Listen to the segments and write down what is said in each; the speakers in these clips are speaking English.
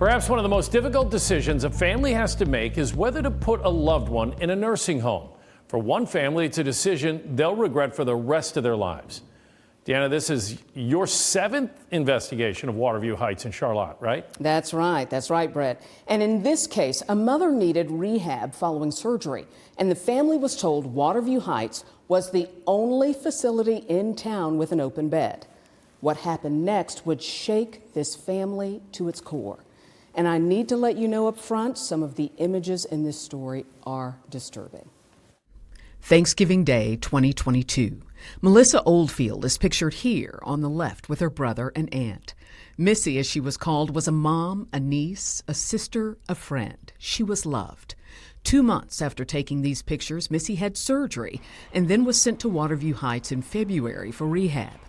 Perhaps one of the most difficult decisions a family has to make is whether to put a loved one in a nursing home. For one family, it's a decision they'll regret for the rest of their lives. Deanna, this is your 7th investigation of Waterview Heights in Charlotte, right? That's right, Brett. And in this case, a mother needed rehab following surgery, and the family was told Waterview Heights was the only facility in town with an open bed. What happened next would shake this family to its core. And I need to let you know up front, some of the images in this story are disturbing. Thanksgiving Day 2022. Melissa Oldfield is pictured here on the left with her brother and aunt. Missy, as she was called, was a mom, a niece, a sister, a friend. She was loved. 2 months after taking these pictures, Missy had surgery and then was sent to Waterview Heights in February for rehab.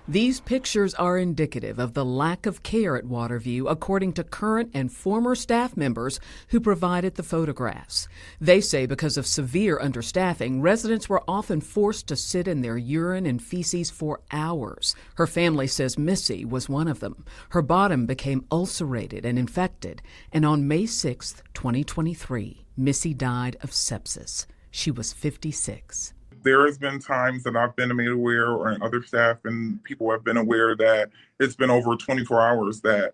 These pictures are indicative of the lack of care at Waterview, according to current and former staff members who provided the photographs. They say because of severe understaffing, residents were often forced to sit in their urine and feces for hours. Her family says Missy was one of them. Her bottom became ulcerated and infected, and on May 6, 2023, Missy died of sepsis. She was 56. There has been times that I've been made aware, or other staff and people have been aware, that it's been over 24 hours that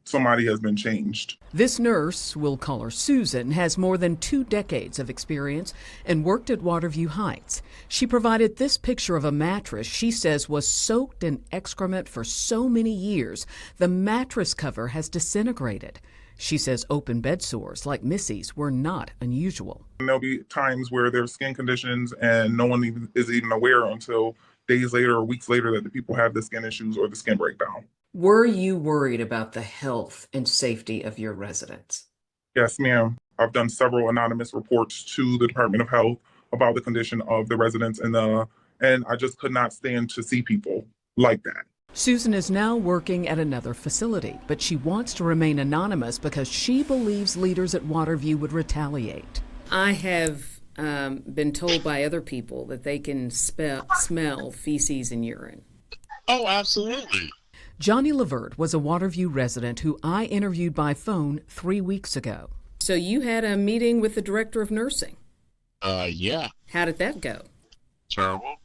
somebody has been changed. This nurse, we'll call her Susan, has more than 2 decades of experience and worked at Waterview Heights. She provided this picture of a mattress she says was soaked in excrement for so many years, the mattress cover has disintegrated. She says open bed sores like Missy's were not unusual. And there'll be times where there's skin conditions and no one is even aware until days later or weeks later that the people have the skin issues or the skin breakdown. Were you worried about the health and safety of your residents? Yes, ma'am. I've done several anonymous reports to the Department of Health about the condition of the residents, and I just could not stand to see people like that. Susan is now working at another facility, but she wants to remain anonymous because she believes leaders at Waterview would retaliate. I have been told by other people that they can smell feces and urine. Oh, absolutely. Johnny Levert was a Waterview resident who I interviewed by phone 3 weeks ago. So you had a meeting with the director of nursing? Yeah. How did that go? Terrible.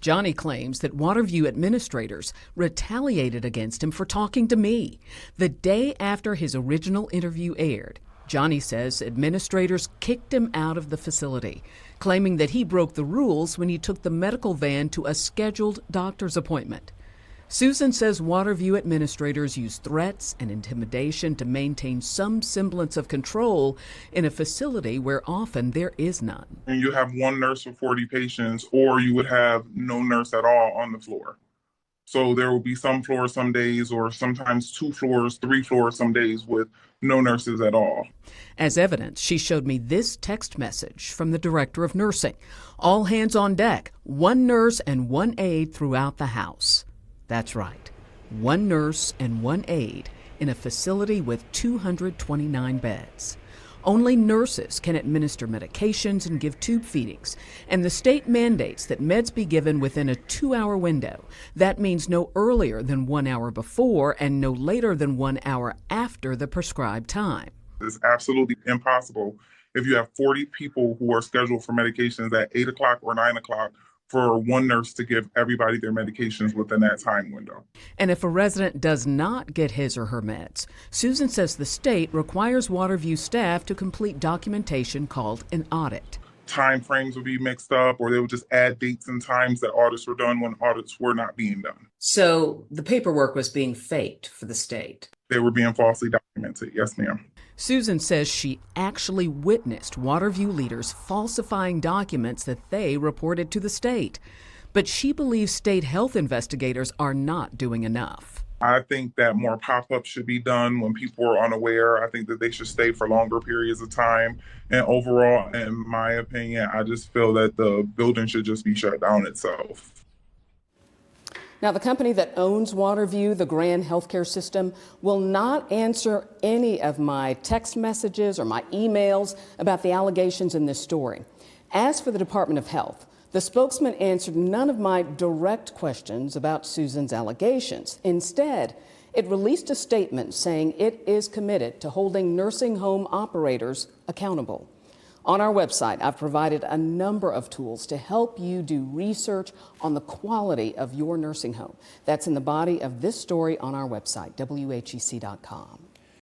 Johnny claims that Waterview administrators retaliated against him for talking to me. The day after his original interview aired, Johnny says administrators kicked him out of the facility, claiming that he broke the rules when he took the medical van to a scheduled doctor's appointment. Susan says Waterview administrators use threats and intimidation to maintain some semblance of control in a facility where often there is none. And you have one nurse for 40 patients, or you would have no nurse at all on the floor. So there will be some floors some days, or sometimes 2 floors, 3 floors some days with no nurses at all. As evidence, she showed me this text message from the director of nursing. All hands on deck, 1 nurse and 1 aide throughout the house. That's right, 1 nurse and 1 aide in a facility with 229 beds. Only nurses can administer medications and give tube feedings, and the state mandates that meds be given within a 2-hour window. That means no earlier than 1 hour before and no later than 1 hour after the prescribed time. It's absolutely impossible if you have 40 people who are scheduled for medications at 8 o'clock or 9 o'clock for 1 nurse to give everybody their medications within that time window. And if a resident does not get his or her meds, Susan says the state requires Waterview staff to complete documentation called an audit. Time frames would be mixed up, or they would just add dates and times that audits were done when audits were not being done. So the paperwork was being faked for the state. They were being falsely documented. Yes, ma'am. Susan says she actually witnessed Waterview leaders falsifying documents that they reported to the state. But she believes state health investigators are not doing enough. I think that more pop-ups should be done when people are unaware. I think that they should stay for longer periods of time. And overall, in my opinion, I just feel that the building should just be shut down itself. Now, the company that owns Waterview, the Grand Healthcare System, will not answer any of my text messages or my emails about the allegations in this story. As for the Department of Health, the spokesman answered none of my direct questions about Susan's allegations. Instead, It released a statement saying it is committed to holding nursing home operators accountable. On our website, I've provided a number of tools to help you do research on the quality of your nursing home. That's in the body of this story on our website, WHEC.com.